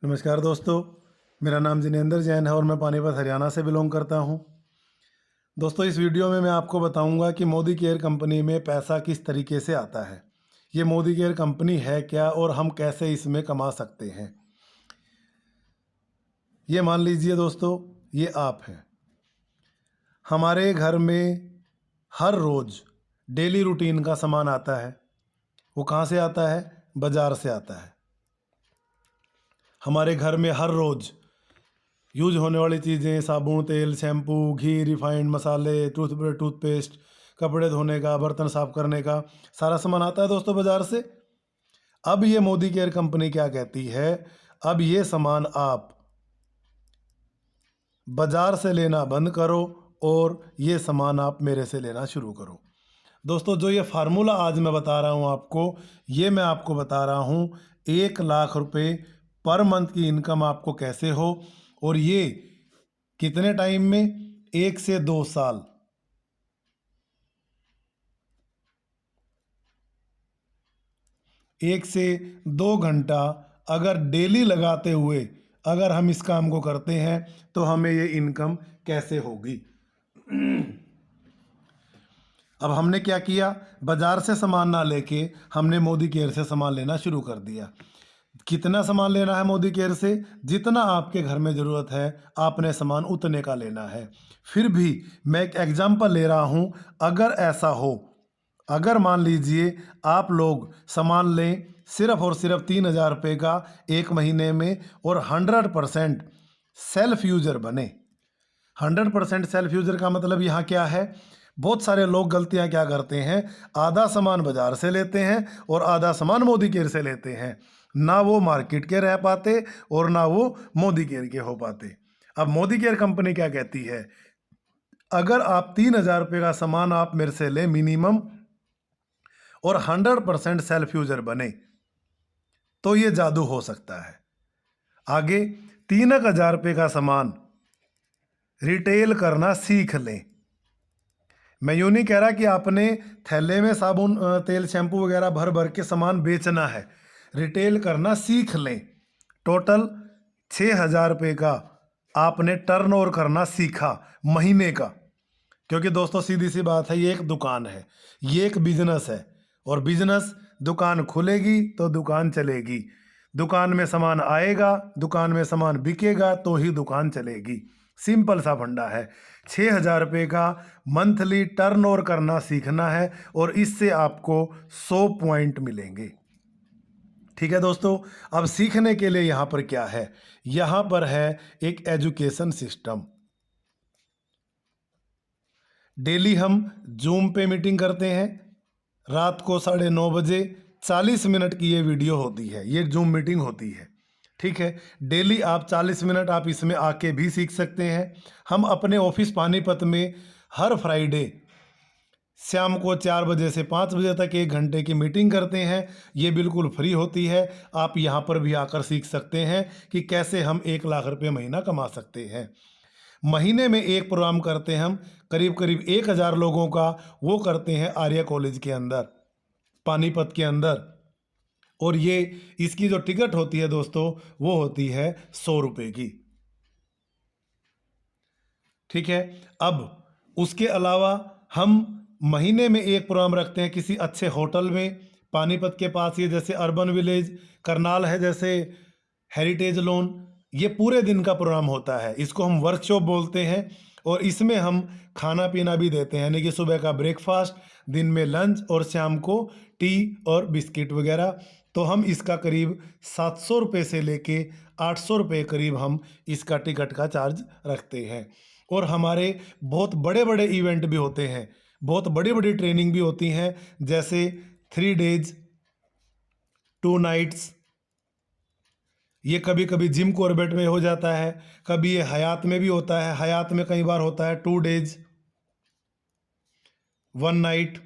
नमस्कार दोस्तों, मेरा नाम जिनेंद्र जैन है और मैं पानीपत हरियाणा से बिलोंग करता हूं। दोस्तों, इस वीडियो में मैं आपको बताऊंगा कि मोदी केयर कंपनी में पैसा किस तरीके से आता है। ये मोदी केयर कंपनी है क्या और हम कैसे इसमें कमा सकते हैं। ये मान लीजिए दोस्तों, ये आप हैं। हमारे घर में हर रोज़ डेली रूटीन का सामान आता है। वो कहाँ से आता है? बाज़ार से आता है। हमारे घर में हर रोज़ यूज होने वाली चीज़ें, साबुन, तेल, शैम्पू, घी, रिफाइंड मसाले, टूथपेस्ट, कपड़े धोने का, बर्तन साफ करने का सारा सामान आता है दोस्तों बाज़ार से। अब ये मोदी केयर कंपनी क्या कहती है, अब ये सामान आप बाज़ार से लेना बंद करो और ये सामान आप मेरे से लेना शुरू करो। दोस्तों, जो ये फार्मूला आज मैं बता रहा हूँ आपको, ये मैं आपको बता रहा हूँ 1 लाख रुपए पर मंथ की इनकम आपको कैसे हो, और ये कितने टाइम में? 1 से 2 साल। 1 से 2 घंटा अगर डेली लगाते हुए अगर हम इस काम को करते हैं तो हमें ये इनकम कैसे होगी। अब हमने क्या किया, बाजार से सामान ना लेके हमने मोदी केयर से सामान लेना शुरू कर दिया। कितना सामान लेना है मोदी केयर से? जितना आपके घर में ज़रूरत है आपने सामान उतने का लेना है। फिर भी मैं एक एग्जांपल ले रहा हूँ। अगर ऐसा हो, अगर मान लीजिए आप लोग सामान लें सिर्फ और सिर्फ 3,000 रुपये का एक महीने में और 100% सेल्फ यूजर बने। 100% सेल्फ यूजर का मतलब यहाँ क्या है? बहुत सारे लोग गलतियाँ क्या करते हैं, आधा सामान बाजार से लेते हैं और आधा सामान मोदी केयर से लेते हैं। ना वो मार्केट के रह पाते और ना वो मोदी केयर के हो पाते। अब मोदी केयर कंपनी क्या कहती है, अगर आप 3,000 रुपये का सामान आप मेरे से लें मिनिमम और 100% सेल्फ यूजर बने तो ये जादू हो सकता है। आगे 3,000 रुपये का सामान रिटेल करना सीख लें। मैं यूँ नहीं कह रहा कि आपने थैले में साबुन, तेल, शैम्पू वगैरह भर भर के सामान बेचना है। रिटेल करना सीख लें। टोटल 6,000 रुपये का आपने टर्नओवर करना सीखा महीने का। क्योंकि दोस्तों, सीधी सी बात है, ये एक दुकान है, ये एक बिजनेस है, और बिजनेस, दुकान खुलेगी तो दुकान चलेगी। दुकान में सामान आएगा, दुकान में सामान बिकेगा तो ही दुकान चलेगी। सिंपल सा फंडा है। 6,000 रुपये का मंथली टर्नओवर करना सीखना है और इससे आपको 100 पॉइंट मिलेंगे। ठीक है दोस्तों, अब सीखने के लिए यहाँ पर क्या है? यहाँ पर है एक एजुकेशन सिस्टम। डेली हम जूम पे मीटिंग करते हैं। रात को 9:30 बजे 40 मिनट की ये वीडियो होती है, ये जूम मीटिंग होती है। ठीक है, डेली आप 40 मिनट आप इसमें आके भी सीख सकते हैं। हम अपने ऑफिस पानीपत में हर फ्राइडे शाम को 4 बजे से 5 बजे तक 1 घंटे की मीटिंग करते हैं। ये बिल्कुल फ्री होती है। आप यहाँ पर भी आकर सीख सकते हैं कि कैसे हम 1 लाख रुपये महीना कमा सकते हैं। महीने में एक प्रोग्राम करते हैं हम, करीब करीब 1,000 लोगों का। वो करते हैं आर्या कॉलेज के अंदर, पानीपत के अंदर। और ये इसकी जो टिकट होती है दोस्तों, वो होती है 100 रुपये की। ठीक है, अब उसके अलावा हम महीने में एक प्रोग्राम रखते हैं किसी अच्छे होटल में। पानीपत के पास ये जैसे अर्बन विलेज करनाल है, जैसे हेरिटेज लोन, ये पूरे दिन का प्रोग्राम होता है। इसको हम वर्कशॉप बोलते हैं। और इसमें हम खाना पीना भी देते हैं, यानी कि सुबह का ब्रेकफास्ट, दिन में लंच और शाम को टी और बिस्किट वगैरह। तो हम इसका करीब 700 रुपये से लेके 800 रुपये करीब हम इसका टिकट का चार्ज रखते हैं। और हमारे बहुत बड़े बड़े इवेंट भी होते हैं, बहुत बड़ी बड़ी ट्रेनिंग भी होती हैं, जैसे 3 डेज 2 नाइट्स। ये कभी कभी जिम कॉर्बेट में हो जाता है, कभी ये हयात में भी होता है। हयात में कई बार होता है 2 डेज 1 नाइट।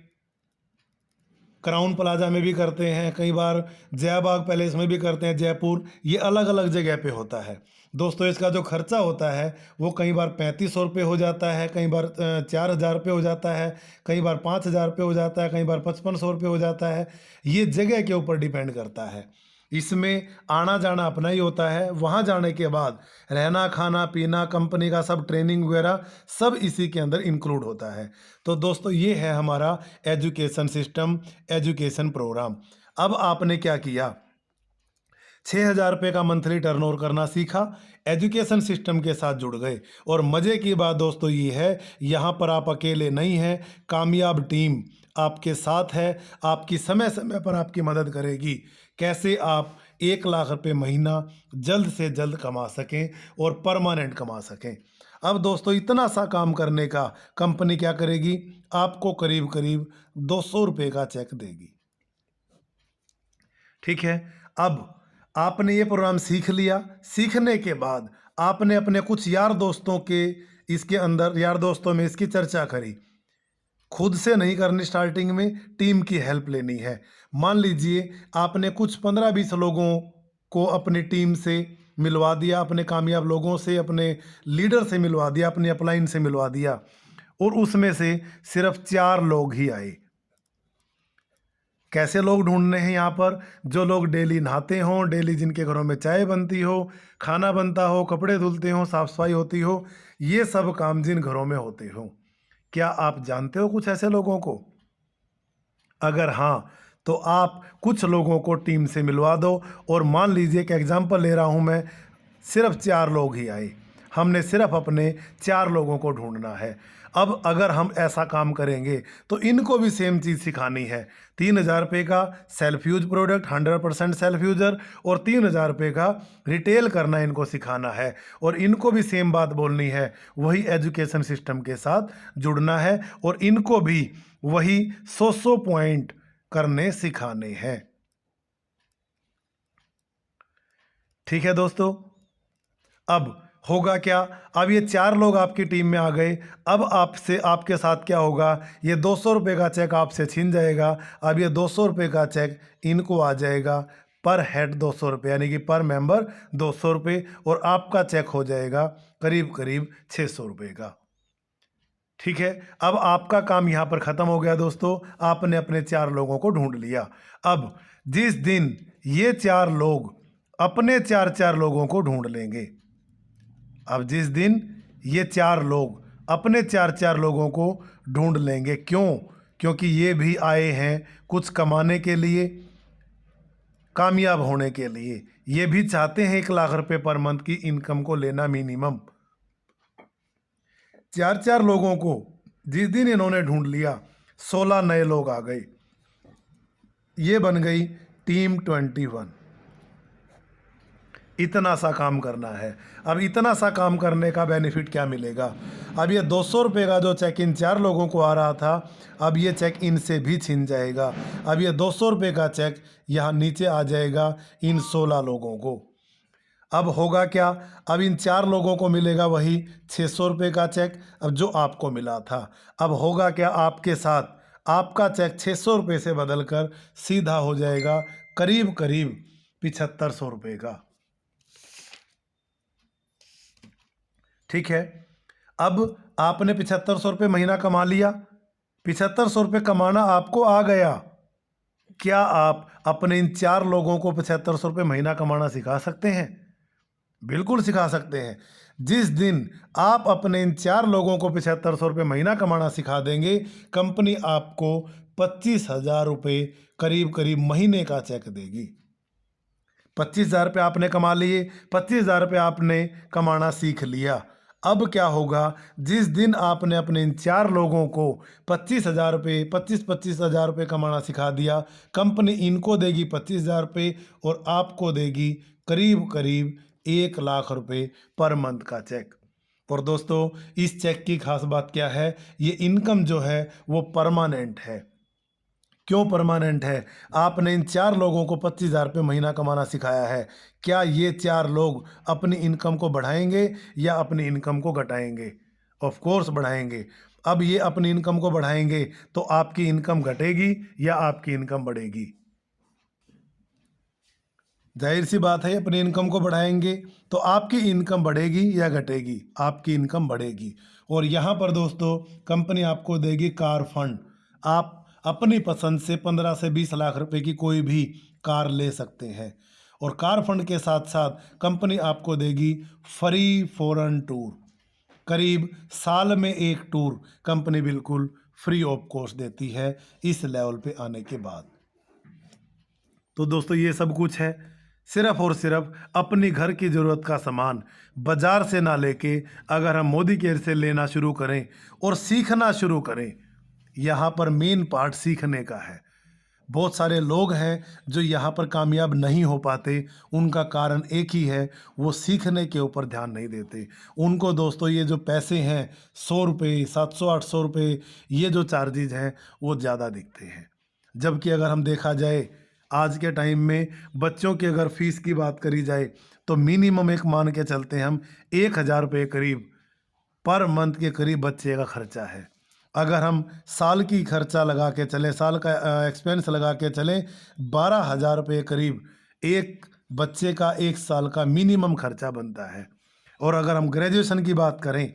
क्राउन प्लाजा में भी करते हैं, कई बार जयबाग पैलेस में भी करते हैं, जयपुर। ये अलग अलग जगह पे होता है दोस्तों। इसका जो खर्चा होता है वो कई बार 3500 रुपये हो जाता है, कई बार 4,000 रुपये हो जाता है, कई बार 5,000 रुपये हो जाता है, कई बार 5500 रुपये हो जाता है। ये जगह के ऊपर डिपेंड करता है। इसमें आना जाना अपना ही होता है। वहाँ जाने के बाद रहना खाना पीना कंपनी का सब ट्रेनिंग वगैरह सब इसी के अंदर इंक्लूड होता है। तो दोस्तों ये है हमारा एजुकेशन सिस्टम, एजुकेशन प्रोग्राम। अब आपने क्या किया, 6,000 रुपये का मंथली टर्नओवर करना सीखा, एजुकेशन सिस्टम के साथ जुड़ गए। और मज़े की बात दोस्तों ये है, यहाँ पर आप अकेले नहीं हैं, कामयाब टीम आपके साथ है, आपकी समय समय पर आपकी मदद करेगी। कैसे आप 1 लाख रुपये महीना जल्द से जल्द कमा सकें और परमानेंट कमा सकें। अब दोस्तों इतना सा काम करने का कंपनी क्या करेगी, आपको करीब करीब 200 रुपये का चेक देगी। ठीक है। अब आपने ये प्रोग्राम सीख लिया। सीखने के बाद आपने अपने कुछ यार दोस्तों के इसके अंदर यार दोस्तों में इसकी चर्चा करी। खुद से नहीं करनी, स्टार्टिंग में टीम की हेल्प लेनी है। मान लीजिए आपने कुछ 15-20 लोगों को अपनी टीम से मिलवा दिया, अपने कामयाब लोगों से, अपने लीडर से मिलवा दिया, अपनी अपलाइन से मिलवा दिया, और उसमें से सिर्फ 4 लोग ही आए। कैसे लोग ढूंढने हैं यहाँ पर, जो लोग डेली नहाते हों, डेली जिनके घरों में चाय बनती हो, खाना बनता हो, कपड़े धुलते हो, साफ सफाई होती हो, ये सब काम जिन घरों में होते हो। क्या आप जानते हो कुछ ऐसे लोगों को? अगर हाँ, तो आप कुछ लोगों को टीम से मिलवा दो। और मान लीजिए कि एग्जांपल ले रहा हूँ मैं, सिर्फ 4 लोग ही आए, हमने सिर्फ अपने 4 लोगों को ढूंढना है। अब अगर हम ऐसा काम करेंगे तो इनको भी सेम चीज़ सिखानी है। 3,000 रुपये का self use product, 100% self user, और 3,000 रुपये का रिटेल करना इनको सिखाना है। और इनको भी सेम बात बोलनी है, वही एजुकेशन सिस्टम के साथ जुड़ना है, और इनको भी वही 100 पॉइंट करने सिखाने हैं। ठीक है दोस्तों। अब होगा क्या, अब ये 4 लोग आपकी टीम में आ गए। अब आपसे आपके साथ क्या होगा, ये 200 रुपये का चेक आपसे छीन जाएगा। अब ये 200 रुपये का चेक इनको आ जाएगा, पर हेड 200 रुपये, यानी कि पर मेंबर 200 रुपये, और आपका चेक हो जाएगा करीब करीब 600 रुपये का। ठीक है। अब आपका काम यहाँ पर ख़त्म हो गया दोस्तों, आपने अपने 4 लोगों को ढूंढ लिया। अब जिस दिन ये 4 लोग अपने 4 लोगों को ढूंढ लेंगे, अब जिस दिन ये 4 लोग अपने 4 लोगों को ढूंढ लेंगे, क्यों? क्योंकि ये भी आए हैं कुछ कमाने के लिए, कामयाब होने के लिए। ये भी चाहते हैं 1 लाख रुपये पर मंथ की इनकम को लेना मिनिमम। 4 लोगों को जिस दिन इन्होंने ढूंढ लिया, 16 नए लोग आ गए। ये बन गई टीम 21। इतना सा काम करना है। अब इतना सा काम करने का बेनिफिट क्या मिलेगा? अब ये 200 रुपये का जो चेक इन 4 लोगों को आ रहा था, अब ये चेक इनसे भी छिन जाएगा। अब ये 200 रुपये का चेक यहाँ नीचे आ जाएगा इन 16 लोगों को। अब होगा क्या, अब इन 4 लोगों को मिलेगा वही 600 रुपये का चेक, अब जो आपको मिला था। अब होगा क्या, आपके साथ आपका चेक 600 रुपये से बदलकर सीधा हो जाएगा करीब करीब 7500 रुपये का। ठीक है। अब आपने 7500 रुपये महीना कमा लिया। 7500 रुपये कमाना आपको आ गया। क्या आप अपने इन 4 लोगों को 7500 रुपये महीना कमाना सिखा सकते हैं? बिल्कुल सिखा सकते हैं। जिस दिन आप अपने इन 4 लोगों को 7500 रुपये महीना कमाना सिखा देंगे, कंपनी आपको 25,000 रुपये करीब करीब महीने का चेक देगी। 25,000 रुपये आपने कमा लिए, 25,000 रुपये आपने कमाना सीख लिया। अब क्या होगा, जिस दिन आपने अपने इन 4 लोगों को 25,000 रुपये 25,000 रुपये कमाना सिखा दिया, कंपनी इनको देगी 25,000 रुपये और आपको देगी करीब करीब 1 लाख रुपये पर मंथ का चेक। और दोस्तों इस चेक की खास बात क्या है, ये इनकम जो है वो परमानेंट है। क्यों परमानेंट है? आपने इन 4 लोगों को 25,000 रुपये महीना कमाना सिखाया है। क्या ये 4 लोग अपनी इनकम को बढ़ाएंगे या अपनी इनकम को घटाएंगे? ऑफ कोर्स बढ़ाएंगे। अब ये अपनी इनकम को बढ़ाएंगे तो आपकी इनकम घटेगी या आपकी इनकम बढ़ेगी? जाहिर सी बात है, अपनी इनकम को बढ़ाएंगे तो आपकी इनकम बढ़ेगी या घटेगी? आपकी इनकम बढ़ेगी। और यहाँ पर दोस्तों कंपनी आपको देगी कार फंड। आप अपनी पसंद से 15 से 20 लाख रुपए की कोई भी कार ले सकते हैं। और कार फंड के साथ साथ कंपनी आपको देगी फ्री फॉरेन टूर। करीब साल में एक टूर कंपनी बिल्कुल फ्री ऑफ कॉस्ट देती है इस लेवल पे आने के बाद। तो दोस्तों ये सब कुछ है सिर्फ और सिर्फ अपनी घर की ज़रूरत का सामान बाजार से ना लेके अगर हम मोदी केयर से लेना शुरू करें और सीखना शुरू करें। यहाँ पर मेन पार्ट सीखने का है। बहुत सारे लोग हैं जो यहाँ पर कामयाब नहीं हो पाते, उनका कारण एक ही है, वो सीखने के ऊपर ध्यान नहीं देते। उनको दोस्तों ये जो पैसे हैं 100 रुपये 700-800 रुपये ये जो चार्जेज हैं वो ज़्यादा दिखते हैं। जबकि अगर हम देखा जाए आज के टाइम में बच्चों की अगर फ़ीस की बात करी जाए तो मिनिमम एक मान के चलते हैं हम 1000 रुपये करीब पर मंथ के करीब बच्चे का खर्चा है। अगर हम साल की खर्चा लगा के चलें, साल का एक्सपेंस लगा के चलें 12,000 रुपये करीब एक बच्चे का एक साल का मिनिमम खर्चा बनता है। और अगर हम ग्रेजुएशन की बात करें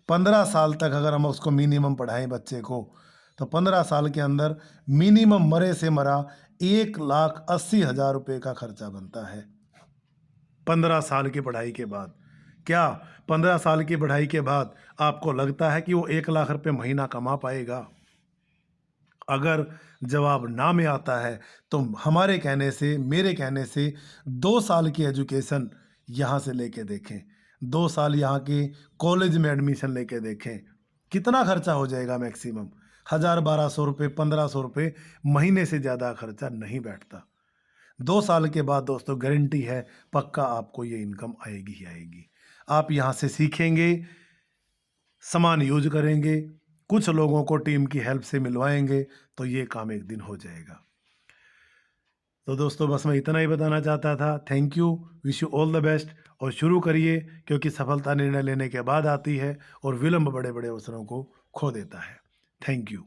15 साल तक अगर हम उसको मिनिमम पढ़ाएं बच्चे को तो 15 साल के अंदर मिनिमम मरे से मरा 1,80,000 रुपये का खर्चा बनता है 15 साल की पढ़ाई के बाद। क्या 15 साल की पढ़ाई के बाद आपको लगता है कि वो 1,00,000 रुपये महीना कमा पाएगा? अगर जवाब ना में आता है तो हमारे कहने से, मेरे कहने से 2 साल की एजुकेशन यहाँ से लेके देखें, 2 साल यहाँ के कॉलेज में एडमिशन लेके देखें, कितना खर्चा हो जाएगा मैक्सिमम 1,000-1,200 रुपये 1,500 रुपये महीने से ज़्यादा खर्चा नहीं बैठता। 2 साल के बाद दोस्तों गारंटी है पक्का आपको ये इनकम आएगी ही आएगी। आप यहाँ से सीखेंगे, सामान यूज करेंगे, कुछ लोगों को टीम की हेल्प से मिलवाएंगे तो ये काम एक दिन हो जाएगा। तो दोस्तों बस मैं इतना ही बताना चाहता था। Thank you, wish you all the best. और शुरू करिए क्योंकि सफलता निर्णय लेने के बाद आती है और विलंब बड़े बड़े अवसरों को खो देता है। Thank you.